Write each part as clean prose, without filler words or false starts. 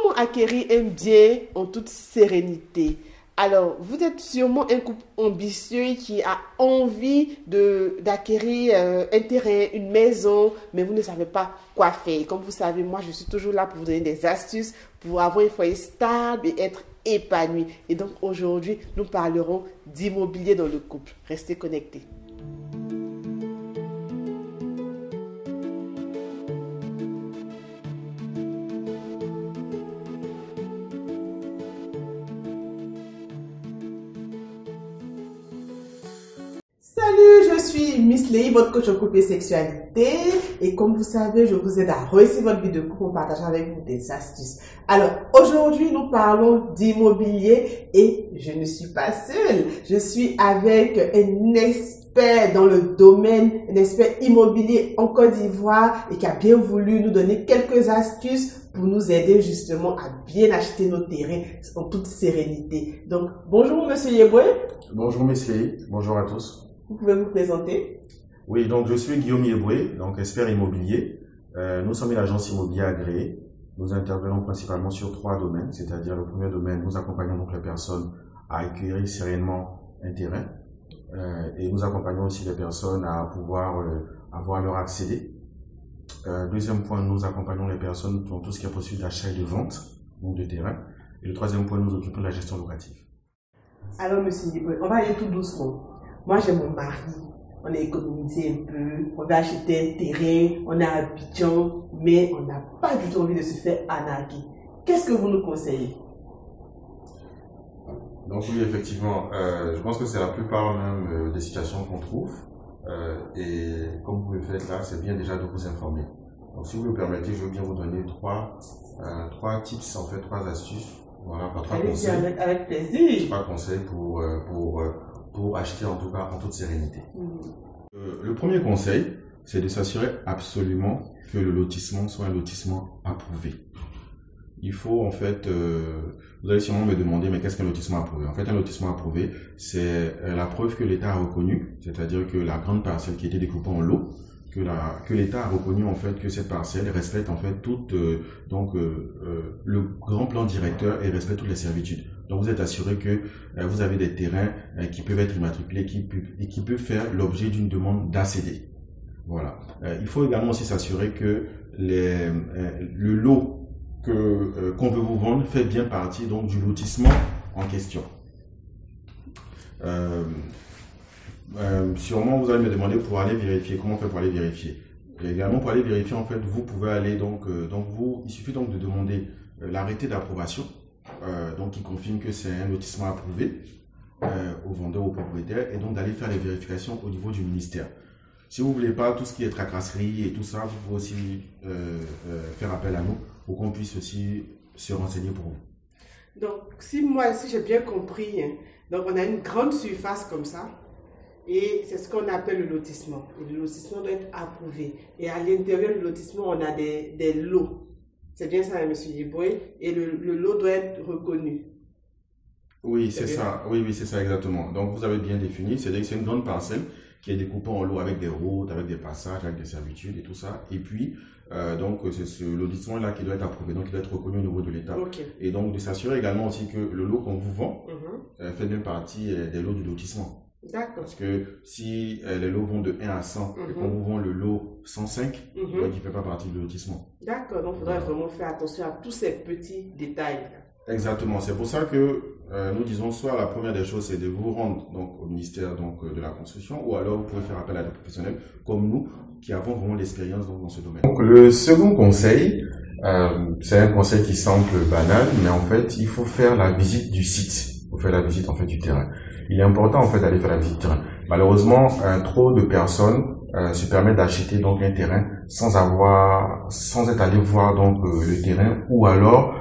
Comment acquérir un bien en toute sérénité? Alors, vous êtes sûrement un couple ambitieux qui a envie d'acquérir un terrain, une maison, mais vous ne savez pas quoi faire. Et comme vous savez, moi, je suis toujours là pour vous donner des astuces pour avoir un foyer stable et être épanoui. Et donc, aujourd'hui, nous parlerons d'immobilier dans le couple. Restez connectés. Salut, je suis Miss Lei, votre coach en couple et sexualité. Et comme vous savez, je vous aide à réussir votre vie de couple en partageant avec vous des astuces. Alors, aujourd'hui, nous parlons d'immobilier et je ne suis pas seule. Je suis avec un expert dans le domaine, un expert immobilier en Côte d'Ivoire et qui a bien voulu nous donner quelques astuces pour nous aider justement à bien acheter nos terrains en toute sérénité. Donc, bonjour Monsieur Yeboué. Bonjour Miss Lei, bonjour à tous. Vous pouvez vous présenter? Oui, donc je suis Guillaume Yeboué, donc expert immobilier. Nous sommes une agence immobilière agréée. Nous intervenons principalement sur 3 domaines, c'est-à-dire le premier domaine, nous accompagnons donc les personnes à acquérir sereinement un terrain et nous accompagnons aussi les personnes à pouvoir avoir leur accéder. Deuxième point, nous accompagnons les personnes dans tout ce qui est possible d'achat et de vente, donc de terrain. Et le troisième point, nous occupons de la gestion locative. Alors, Monsieur Yeboué, on va aller tout doucement. Moi, j'ai mon mari, on a économisé un peu, on va acheter un terrain, on est à Abidjan, mais on n'a pas du tout envie de se faire arnaquer. Qu'est-ce que vous nous conseillez? Donc oui, effectivement, je pense que c'est la plupart même des situations qu'on trouve. Et comme vous le faites là, c'est bien déjà de vous informer. Donc si vous le permettez, je veux bien vous donner trois tips, en fait, 3 astuces. Voilà, pas 3 conseils. Avec plaisir. 3 conseils pour acheter en tout cas en toute sérénité. Le premier conseil, c'est de s'assurer absolument que le lotissement soit un lotissement approuvé. Il faut en fait, vous allez sûrement me demander, mais qu'est-ce qu'un lotissement approuvé? En fait, un lotissement approuvé, c'est la preuve que l'État a reconnu, c'est-à-dire que la grande parcelle qui était découpée en lots, que l'État a reconnu en fait que cette parcelle respecte en fait tout le grand plan directeur et respecte toutes les servitudes. Donc vous êtes assuré que vous avez des terrains qui peuvent être immatriculés et qui peuvent faire l'objet d'une demande d'ACD. Voilà. Il faut également aussi s'assurer que le lot qu'on veut vous vendre fait bien partie donc du lotissement en question. Sûrement vous allez me demander pour aller vérifier comment on fait pour aller vérifier. Et également pour aller vérifier en fait vous pouvez aller il suffit donc de demander l'arrêté d'approbation donc qui confirme que c'est un lotissement approuvé au vendeur, au propriétaire, et donc d'aller faire les vérifications au niveau du ministère. Si vous voulez pas tout ce qui est tracasserie et tout ça, vous pouvez aussi faire appel à nous pour qu'on puisse aussi se renseigner pour vous. Donc, si j'ai bien compris, donc on a une grande surface comme ça, et c'est ce qu'on appelle le lotissement. Et le lotissement doit être approuvé. Et à l'intérieur du lotissement, on a des lots. C'est bien ça, Monsieur Yeboué, et le lot doit être reconnu. Oui, c'est ça. Oui, c'est ça exactement. Donc, vous avez bien défini, c'est-à-dire que c'est une grande parcelle qui est découpée en lots avec des routes, avec des passages, avec des servitudes et tout ça. Et puis, c'est ce lotissement-là qui doit être approuvé, donc il doit être reconnu au niveau de l'État. Okay. Et donc, de s'assurer également aussi que le lot qu'on vous vend fait bien partie des lots du lotissement. D'accord. Parce que si les lots vont de 1 à 100 et qu'on vous vend le lot 105, donc il ne fait pas partie du lotissement. D'accord, donc il faudrait vraiment faire attention à tous ces petits détails. Exactement, c'est pour ça que nous disons soit la première des choses c'est de vous rendre donc, au ministère de la construction, ou alors vous pouvez faire appel à des professionnels comme nous qui avons vraiment l'expérience dans ce domaine. Donc le second conseil, c'est un conseil qui semble banal, mais en fait il faut faire la visite du site, il faut faire la visite en fait du terrain. Il est important en fait d'aller faire la visite du terrain. Malheureusement, trop de personnes se permettent d'acheter donc un terrain sans être allé voir donc le terrain, ou alors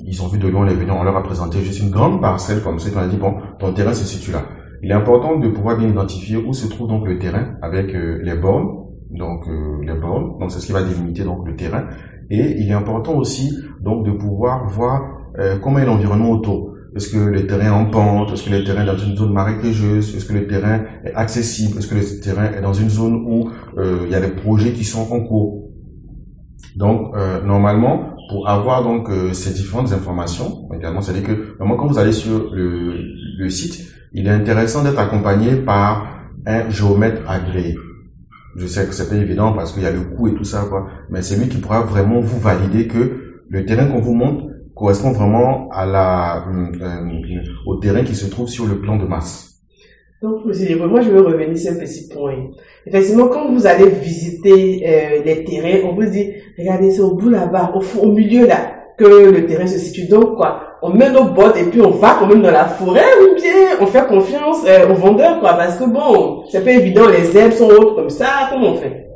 ils ont vu de loin les venus, on leur a présenté juste une grande parcelle comme ça, on a dit bon, ton terrain se situe là. Il est important de pouvoir bien identifier où se trouve donc le terrain avec les bornes, donc c'est ce qui va délimiter donc le terrain, et il est important aussi donc de pouvoir voir comment est l'environnement autour. Est-ce que le terrain est en pente? Est-ce que le terrain est dans une zone marécageuse? Est-ce que le terrain est accessible? Est-ce que le terrain est dans une zone où il y a des projets qui sont en cours? Donc, normalement, pour avoir donc ces différentes informations également. C'est-à-dire que vraiment quand vous allez sur le site, il est intéressant d'être accompagné par un géomètre agréé. Je sais que c'est pas évident parce qu'il y a le coût et tout ça, quoi. Mais c'est lui qui pourra vraiment vous valider que le terrain qu'on vous montre correspond vraiment à au terrain qui se trouve sur le plan de masse. Donc, monsieur, moi, je veux revenir sur un petit point. Effectivement, quand vous allez visiter les terrains, on vous dit, regardez, c'est au bout là-bas, au milieu là, que le terrain se situe. Donc, quoi, on met nos bottes et puis on va quand même dans la forêt, ou bien on fait confiance aux vendeurs, quoi, parce que bon, c'est pas évident, les herbes sont hautes comme ça, comment on fait?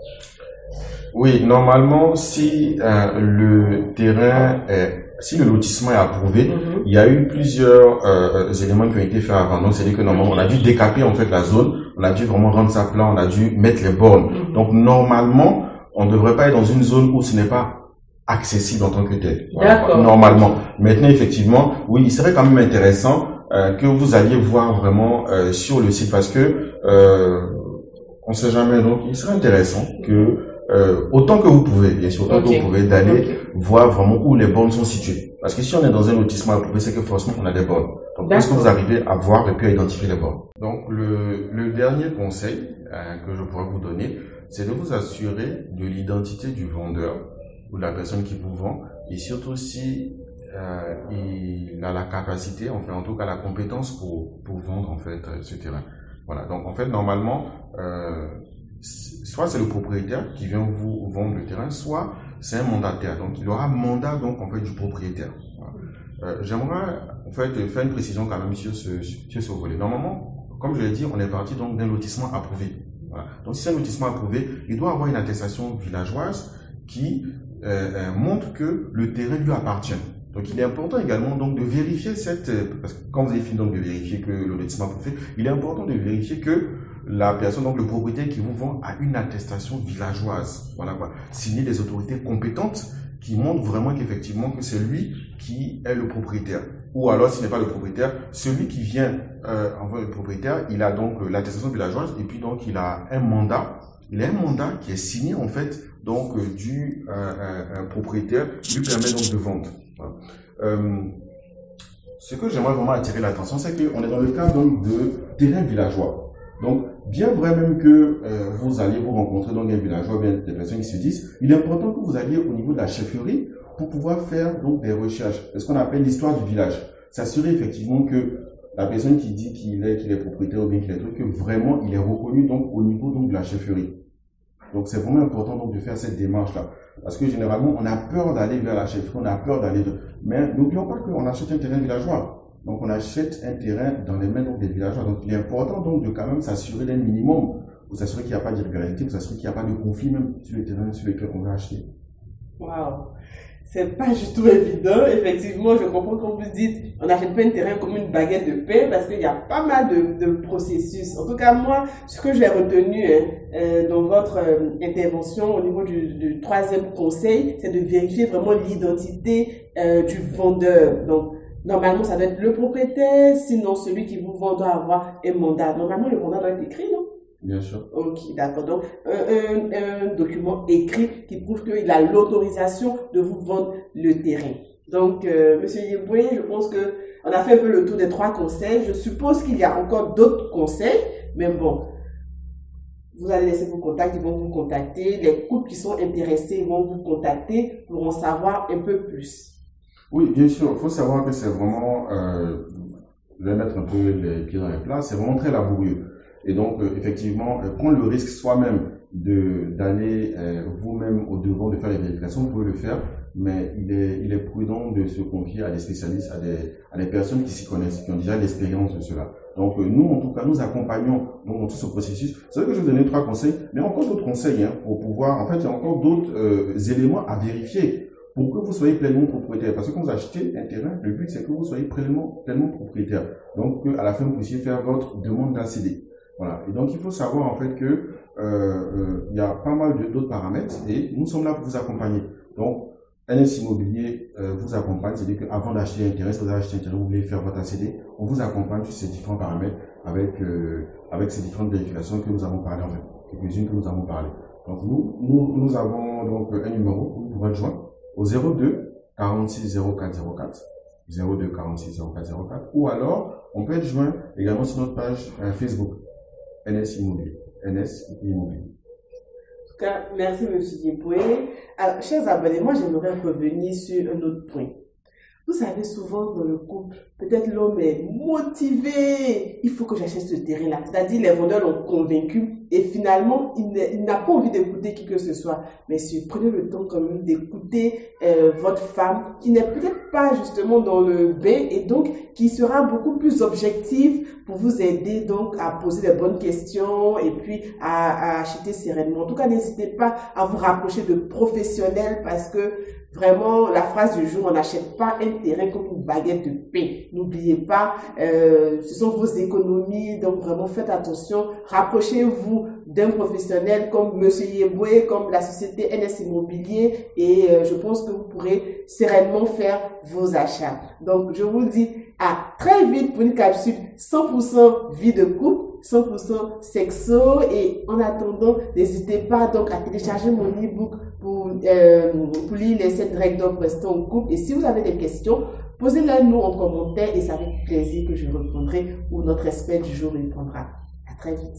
Oui, normalement, si le terrain si le lotissement est approuvé, il y a eu plusieurs éléments qui ont été faits avant. Donc, c'est-à-dire que normalement, on a dû décaper en fait la zone, on a dû vraiment rendre ça plat, on a dû mettre les bornes. Donc, normalement, on ne devrait pas être dans une zone où ce n'est pas accessible en tant que tel. Voilà, normalement. Maintenant, effectivement, oui, il serait quand même intéressant que vous alliez voir vraiment sur le site parce que on sait jamais. Donc, il serait intéressant que autant que vous pouvez, bien sûr, autant que vous pouvez, d'aller voir vraiment où les bornes sont situées. Parce que si on est dans un lotissement approuvé, c'est que forcément on a des bornes. Donc, est-ce que vous arrivez à voir et puis à identifier les bornes? Donc, le dernier conseil que je pourrais vous donner, c'est de vous assurer de l'identité du vendeur ou de la personne qui vous vend, et surtout si il a la capacité, enfin en tout cas la compétence pour vendre en fait ce terrain. Voilà. Donc, en fait, normalement, soit c'est le propriétaire qui vient vous vendre le terrain, soit c'est un mandataire. Donc, il aura mandat donc en fait du propriétaire. Voilà. J'aimerais en fait faire une précision quand même sur ce volet. Normalement, comme je l'ai dit, on est parti donc d'un lotissement approuvé. Voilà. Donc, si c'est un lotissement approuvé, il doit avoir une attestation villageoise qui montre que le terrain lui appartient. Donc, il est important également donc de vérifier parce que quand vous avez fini donc de vérifier que le lotissement est approuvé, il est important de vérifier que la personne, donc le propriétaire qui vous vend, a une attestation villageoise. Voilà quoi. Signée des autorités compétentes qui montrent vraiment qu'effectivement que c'est lui qui est le propriétaire. Ou alors, s'il n'est pas le propriétaire, celui qui vient envers le propriétaire, il a donc l'attestation villageoise et puis donc il a un mandat. Il a un mandat qui est signé en fait donc du propriétaire qui lui permet donc de vendre. Voilà. Ce que j'aimerais vraiment attirer l'attention, c'est qu'on est dans le cadre donc de terrain villageois. Donc, bien vrai même que vous alliez vous rencontrer dans un villageois, bien des personnes qui se disent, il est important que vous alliez au niveau de la chefferie pour pouvoir faire donc des recherches. C'est ce qu'on appelle l'histoire du village. S'assurer effectivement que la personne qui dit qu'il est propriétaire ou bien qu'il est truc, que vraiment il est reconnu donc au niveau donc de la chefferie. Donc c'est vraiment important donc de faire cette démarche-là. Parce que généralement, on a peur d'aller vers la chefferie, on a peur d'aller... Mais n'oublions pas qu'on achète un terrain villageois. Donc on achète un terrain dans les mains donc, des villageois. Donc il est important donc de quand même s'assurer d'un minimum, pour s'assurer qu'il n'y a pas d'irrégularité, pour s'assurer qu'il n'y a pas de conflit même sur le terrain sur lequel on va acheter. Waouh! C'est pas du tout évident. Effectivement, je comprends quand vous dites on n'achète pas un terrain comme une baguette de pain parce qu'il y a pas mal de processus. En tout cas, moi, ce que j'ai retenu dans votre intervention au niveau du troisième conseil, c'est de vérifier vraiment l'identité du vendeur. Donc, normalement, ça doit être le propriétaire, sinon celui qui vous vend doit avoir un mandat. Normalement, le mandat doit être écrit, non? Bien sûr. Ok, d'accord. Donc, un document écrit qui prouve qu'il a l'autorisation de vous vendre le terrain. Donc, Monsieur Yeboué, je pense que on a fait un peu le tour des 3 conseils. Je suppose qu'il y a encore d'autres conseils, mais bon, vous allez laisser vos contacts, ils vont vous contacter. Les couples qui sont intéressés vont vous contacter pour en savoir un peu plus. Oui, bien sûr. Il faut savoir que c'est vraiment, je vais mettre un peu les pieds dans les plats, c'est vraiment très laborieux. Et donc, effectivement, prendre le risque soi-même d'aller vous-même au devant de faire les vérifications, vous pouvez le faire, mais il est prudent de se confier à des spécialistes, à des personnes qui s'y connaissent, qui ont déjà l'expérience de cela. Donc, nous, en tout cas, nous accompagnons donc, dans tout ce processus. C'est vrai que je vais vous donner 3 conseils, mais encore d'autres conseils pour pouvoir, en fait, il y a encore d'autres éléments à vérifier pour que vous soyez pleinement propriétaire. Parce que quand vous achetez un terrain, le but, c'est que vous soyez pleinement propriétaire. Donc, à la fin, vous puissiez faire votre demande d'ACD. Voilà. Et donc, il faut savoir en fait que il y a pas mal d'autres paramètres et nous sommes là pour vous accompagner. Donc, NS Immobilier vous accompagne, c'est-à-dire qu'avant d'acheter un terrain, si vous avez acheté un terrain, vous voulez faire votre ACD, on vous accompagne sur ces différents paramètres avec ces différentes vérifications que nous avons parlé, en fait, quelques-unes que nous avons parlé. Donc, nous avons donc un numéro pour vous pouvez joindre au 02 46 0404, 02 46 0404, ou alors on peut être joint également sur notre page Facebook, NS Immobilier. NS Immobilier. En tout cas, merci M. Dieboué. Alors, chers abonnés, moi j'aimerais revenir sur un autre point. Vous savez, souvent dans le couple, peut-être l'homme est motivé, il faut que j'achète ce terrain-là. C'est-à-dire, les vendeurs l'ont convaincu et finalement, il n'a pas envie d'écouter qui que ce soit. Mais si prenez le temps quand même d'écouter votre femme qui n'est peut-être pas justement dans le bain et donc qui sera beaucoup plus objective pour vous aider donc à poser les bonnes questions et puis à acheter sereinement. En tout cas, n'hésitez pas à vous rapprocher de professionnels parce que vraiment, la phrase du jour, on n'achète pas un terrain comme une baguette de pain. N'oubliez pas, ce sont vos économies, donc vraiment faites attention. Rapprochez-vous d'un professionnel comme Monsieur Yeboué, comme la société NS Immobilier et je pense que vous pourrez sereinement faire vos achats. Donc, je vous dis à très vite pour une capsule 100% vie de couple, 100% sexo et en attendant, n'hésitez pas donc à télécharger mon e-book pour lire les 7 règles d'or pour rester en couple. Et si vous avez des questions, posez-les nous en commentaire et c'est avec plaisir que je répondrai ou notre expert du jour répondra. À très vite.